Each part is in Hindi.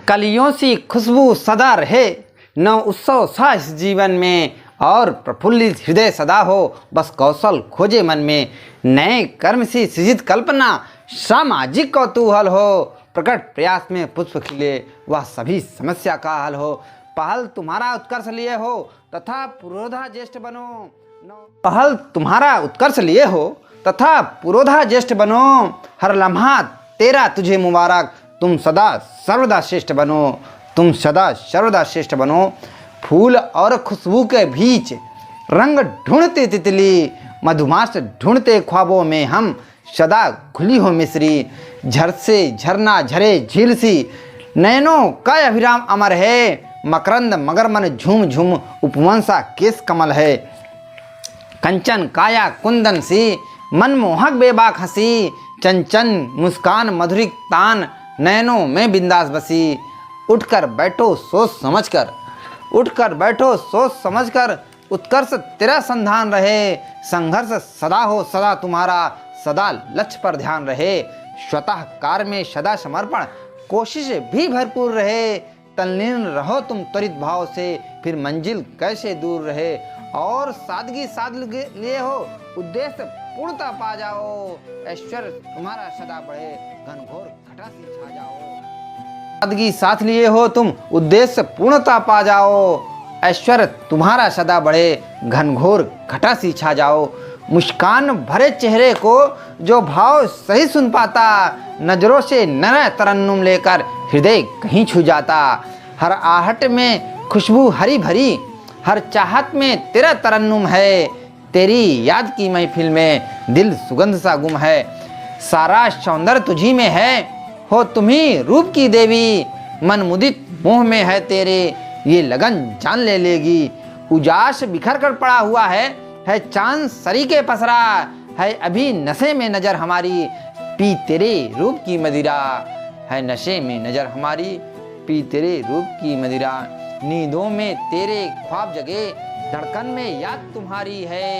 कलियों सी खुशबू सदा रहे, न उत्सव सा इस जीवन में, और प्रफुल्लित हृदय सदा हो, बस कौशल खोजे मन में। नए कर्म सी सृजित कल्पना, सामाजिक कौतूहल हो, प्रकट प्रयास में पुष्प खिले, वह सभी समस्या का हल हो। पहल तुम्हारा उत्कर्ष लिए हो, तथा पुरोधा ज्येष्ठ बनो। पहल तुम्हारा उत्कर्ष लिए हो, तथा पुरोधा ज्येष्ठ बनो। हर लम्हा तेरा तुझे मुबारक, तुम सदा सर्वदा श्रेष्ठ बनो, तुम सदा सर्वदा श्रेष्ठ बनो। फूल और खुशबू के बीच रंग ढूंढते तितली, मधुमास ढूंढते ख्वाबों में हम, सदा खुली हो मिश्री। झर से झरना झरे झील सी, नयनों का अभिराम अमर है। मकरंद मगर मन झूम झूम, उपवन सा केस कमल है। कंचन काया कुंदन सी, मनमोहक बेबाक हंसी। चंचन मुस्कान मधुरिक तान, नयनों में बिंदास बसी। उठकर बैठो सोच समझकर, उठकर बैठो सोच समझकर, उत्कर्ष तेरा संधान रहे। संघर्ष सदा हो सदा तुम्हारा, सदा लक्ष्य पर ध्यान रहे। स्वतः कार्य में सदा समर्पण, कोशिश भी भरपूर रहे। तल्लीन रहो तुम त्वरित भाव से, फिर मंजिल कैसे दूर रहे। और सादगी साध लिए हो, उद्देश्य पूर्णता पा जाओ। ऐश्वर्य तुम्हारा सदा बढ़े, घनघोर घटा सी छा जाओ। सादगी साथ लिए हो तुम, उद्देश्य पूर्णता पा जाओ। ऐश्वर्य तुम्हारा सदा बढ़े, घनघोर घटा सी छा जाओ। मुस्कान भरे चेहरे को जो भाव सही सुन पाता, नजरों से नया तरन्नुम लेकर हृदय कहीं छू जाता। हर आहट में खुशबू हरी भरी, हर चाहत में तेरा तरन्नुम है। तेरी याद की महफिल में दिल सुगंध सा गुम है। सारा सौंदर्य तुझी में है, हो तुम्ही रूप की देवी। मन मुदित मोह में है तेरे, ये लगन जान ले लेगी। उजास बिखर कर पड़ा हुआ है चांद सरी के पसरा। है अभी नशे में नजर हमारी, पी तेरे रूप की मदिरा। है नशे में नजर हमारी, पी तेरे रूप की मदिरा। नींदों में तेरे ख्वाब जगे, धड़कन में याद तुम्हारी है।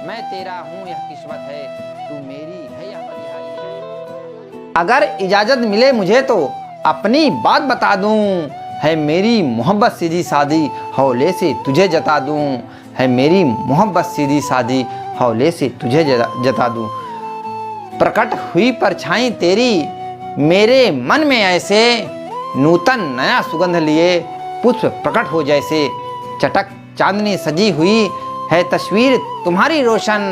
मैं तेरा हूँ यह किस्मत है, तू मेरी है यह बलिहारी है। अगर इजाजत मिले मुझे तो अपनी बात बता दूं। है मेरी मोहब्बत सीधी सादी, हौले से तुझे जता दूं। है मेरी मोहब्बत सीधी सादी, हौले से तुझे जता दूं। प्रकट हुई परछाई तेरी मेरे मन में ऐसे, नूतन नया सुगंध लिए पुष्प प्रकट हो जैसे। चटक चांदनी सजी हुई है तस्वीर तुम्हारी रोशन,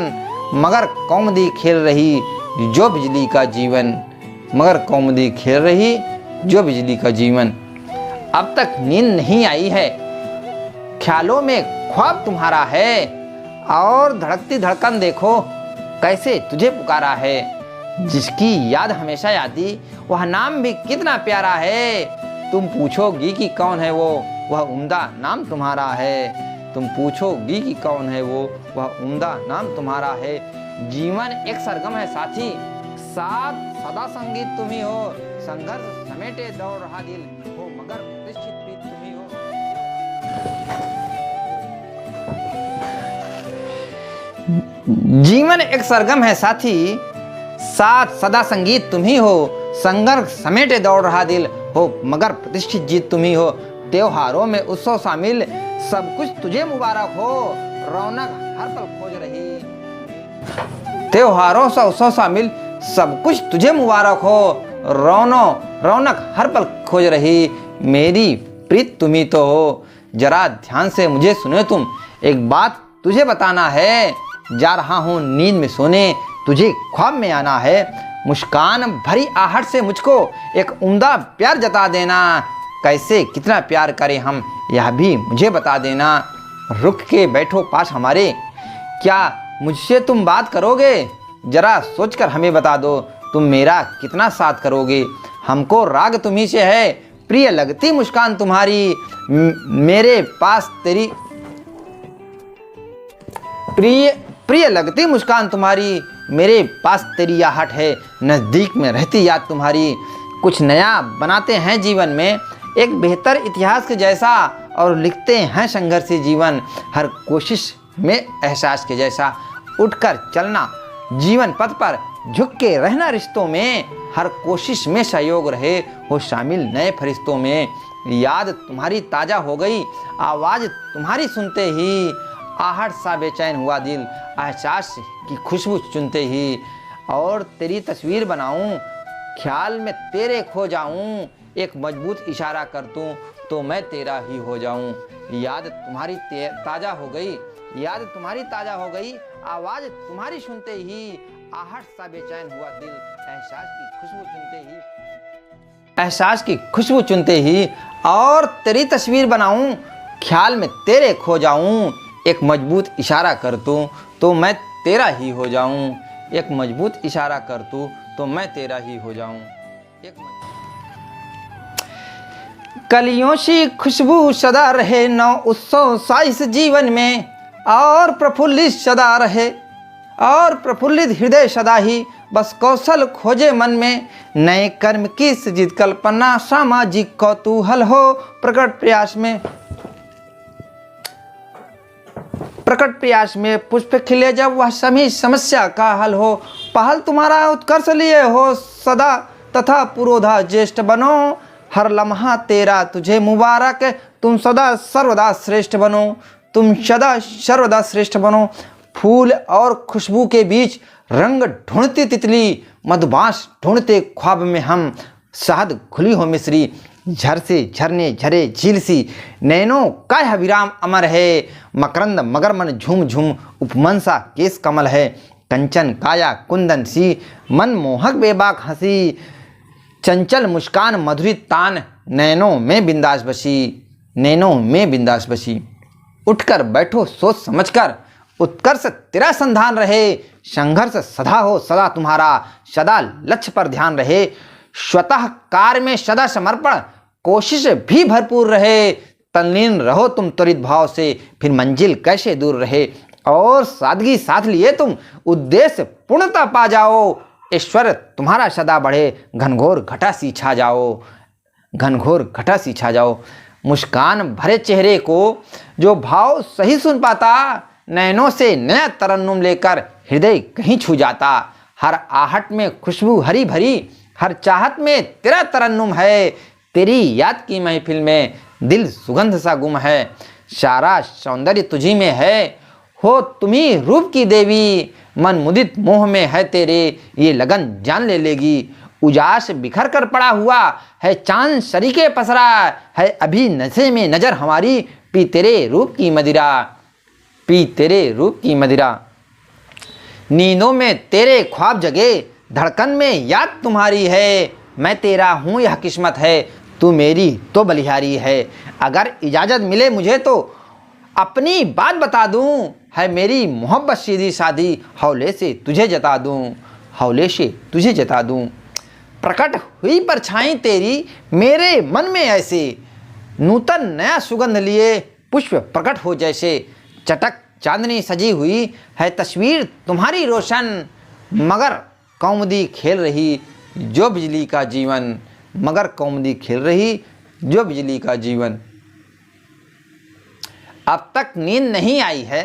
मगर कौमुदी खेल रही जो बिजली का जीवन। मगर कौमुदी खेल रही जो बिजली का जीवन। अब तक नींद नहीं आई है, ख्यालों में ख्वाब तुम्हारा है। और धड़कती धड़कन देखो कैसे तुझे पुकारा है। जिसकी याद हमेशा यादी, वह नाम भी कितना प्यारा है। तुम पूछोगी कि कौन है वो, वह उम्दा नाम तुम्हारा है। तुम पूछोगी कि कौन है वो, वह उम्दा नाम तुम्हारा है। जीवन एक सरगम है साथी, साथ सदा संगीत तुम ही हो। संघर्ष समेटे दौड़ रहा दिल हो, मगर प्रतिष्ठित प्रीत तुम ही हो। जीवन एक सरगम है साथी, साथ सदा संगीत तुम ही हो। संघर्ष समेटे दौड़ रहा दिल हो, मगर प्रतिष्ठित जीत तुम ही हो। त्योहारों में उत्सव शामिल, सब कुछ तुझे मुबारक हो। रौनक हर पल खोज रही। त्योहारों से उत्सव शामिल, सब कुछ तुझे मुबारक हो। रौनक हर पल खोज रही। मेरी प्रीत तुम ही तो हो। जरा ध्यान से मुझे सुने तुम, एक बात तुझे बताना है। जा रहा हूँ नींद में सोने, तुझे ख्वाब में आना है। मुस्कान भरी आहट से मुझको एक उम्दा प्यार जता देना। कैसे कितना प्यार करें हम, यह भी मुझे बता देना। रुक के बैठो पास हमारे, क्या मुझसे तुम बात करोगे? जरा सोचकर हमें बता दो, तुम मेरा कितना साथ करोगे। हमको राग तुम्ही से है, प्रिय लगती मुस्कान तुम्हारी। मेरे पास तेरी प्रिय लगती मुस्कान तुम्हारी। मेरे पास तेरी आहट है, नज़दीक में रहती याद तुम्हारी। कुछ नया बनाते हैं जीवन में, एक बेहतर इतिहास के जैसा, और लिखते हैं संघर्षी जीवन। हर कोशिश में एहसास के जैसा। उठकर चलना जीवन पथ पर, झुक के रहना रिश्तों में। हर कोशिश में सहयोग रहे, हो शामिल नए फरिश्तों में। याद तुम्हारी ताज़ा हो गई, आवाज़ तुम्हारी सुनते ही आहट सा बेचैन हुआ दिल, एहसास की खुशबू चुनते ही। और तेरी तस्वीर बनाऊं, ख्याल में तेरे खो जाऊं, एक मजबूत इशारा कर दूं तो मैं तेरा ही हो जाऊं। याद तुम्हारी ताज़ा हो गई, याद तुम्हारी ताज़ा हो गई, आवाज़ तुम्हारी सुनते ही आहट सा बेचैन हुआ दिल, एहसास की खुशबू चुनते ही। और तेरी तस्वीर बनाऊं, ख्याल में तेरे खो जाऊं, एक मजबूत इशारा कर दूं तो मैं तेरा ही हो जाऊं। एक मजबूत इशारा कर दूं तो मैं तेरा ही हो जाऊं। कलियों सी खुशबू सदा रहे, नौ उत्सव सा इस जीवन में, और प्रफुल्लित सदा रहे, और प्रफुल्लित हृदय सदा ही बस कौशल खोजे मन में। नए कर्म की सृजित कल्पना, सामाजिक कौतूहल हो प्रकट प्रयास में पुष्प खिले जब वह सभी समस्या का हल हो। पहल तुम्हारा उत्कर्ष लिए हो सदा, तथा पुरोधा ज्येष्ठ बनो, हर लम्हा तेरा तुझे मुबारक, तुम सदा सर्वदा श्रेष्ठ बनो, तुम सदा सर्वदा श्रेष्ठ बनो। फूल और खुशबू के बीच रंग ढूंढती तितली, मधुबांस ढूंढते ख्वाब में हम, शहद खुली हो मिश्री, झर से झरने झरे झील सी, नैनों का यह विराम अमर है, मकरंद मगरमन झूम झूम उपमन सा केस कमल है, कंचन काया कुंदन सी, मनमोहक बेबाक हंसी, चंचल मुस्कान मधुरी तान, नैनों में बिंदास बसी, नैनों में बिंदास बसी। उठकर बैठो सोच समझकर, उत्कर्ष तेरा संधान रहे, संघर्ष सदा हो सदा तुम्हारा, सदा लक्ष्य पर ध्यान रहे, स्वतः कार्य में सदा समर्पण, कोशिश भी भरपूर रहे, तल्लीन रहो तुम त्वरित भाव से, फिर मंजिल कैसे दूर रहे, और सादगी साथ लिए तुम उद्देश्य पूर्णता पा जाओ, ईश्वर तुम्हारा सदा बढ़े, घनघोर घटा सी छा जाओ, घनघोर घटा सी छा जाओ। मुस्कान भरे चेहरे को जो भाव सही सुन पाता, नैनों से नया तरन्नुम लेकर हृदय कहीं छू जाता, हर आहट में खुशबू हरी भरी, हर चाहत में तेरा तरन्नुम है, तेरी याद की महफिल में दिल सुगंध सा गुम है, सारा सौंदर्य तुझी में है, हो तुम्ही रूप की देवी, मन मुदित मोह में है तेरे, ये लगन जान ले लेगी। उजास बिखर कर पड़ा हुआ है, चांद सरीके पसरा है, अभी नशे में नजर हमारी, पी तेरे रूप की मदिरा, पी तेरे रूप की मदिरा। नींदों में तेरे ख्वाब जगे, धड़कन में याद तुम्हारी है, मैं तेरा हूँ यह किस्मत है, तू मेरी तो बलिहारी है। अगर इजाज़त मिले मुझे तो अपनी बात बता दूँ, है मेरी मोहब्बत सीधी सादी, हौले से तुझे जता दूँ, हौले से तुझे जता दूँ। प्रकट हुई परछाई तेरी मेरे मन में ऐसे, नूतन नया सुगंध लिए पुष्प प्रकट हो जैसे, चटक चांदनी सजी हुई है तस्वीर तुम्हारी रोशन, मगर कौमुदी खेल रही जो बिजली का जीवन, मगर कौमुदी खेल रही जो बिजली का जीवन। अब तक नींद नहीं आई है,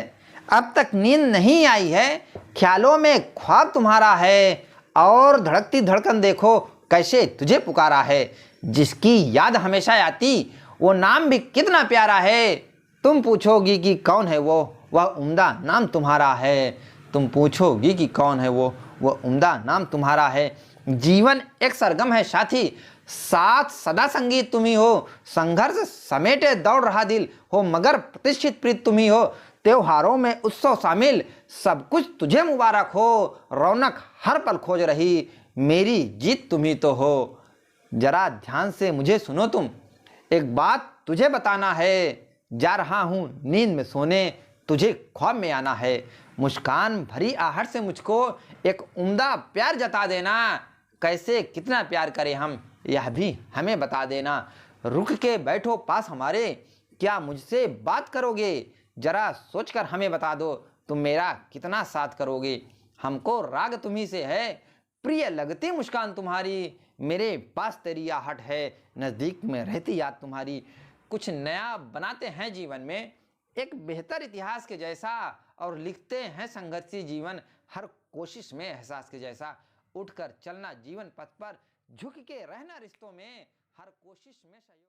अब तक नींद नहीं आई है, ख्यालों में ख्वाब तुम्हारा है, और धड़कती धड़कन देखो कैसे तुझे पुकारा है, जिसकी याद हमेशा आती वो नाम भी कितना प्यारा है। तुम पूछोगी कि कौन है वो, वह उम्दा नाम तुम्हारा है, तुम पूछोगी कि कौन है वो, वह उम्दा नाम तुम्हारा है। जीवन एक सरगम है साथी, साथ सदा संगीत तुम्ही हो, संघर्ष समेटे दौड़ रहा दिल हो, मगर प्रतिष्ठित प्रीत तुम्ही हो, त्योहारों में उत्सव शामिल, सब कुछ तुझे मुबारक हो, रौनक हर पल खोज रही, मेरी जीत तुम्ही तो हो। जरा ध्यान से मुझे सुनो तुम, एक बात तुझे बताना है, जा रहा हूँ नींद में सोने, तुझे ख्वाब में आना है, मुस्कान भरी आहट से मुझको एक उम्दा प्यार जता देना, कैसे कितना प्यार करें हम यह भी हमें बता देना। रुक के बैठो पास हमारे, क्या मुझसे बात करोगे, जरा सोचकर हमें बता दो, तुम मेरा कितना साथ करोगे। हमको राग तुम्ही से है, प्रिय लगती मुस्कान तुम्हारी, मेरे पास तेरी आहट है, नज़दीक में रहती याद तुम्हारी। कुछ नया बनाते हैं जीवन में, एक बेहतर इतिहास के जैसा, और लिखते हैं संघर्षी जीवन, हर कोशिश में एहसास के जैसा। उठकर चलना जीवन पथ पर झुक के रहना रिश्तों में, हर कोशिश में सहयोग।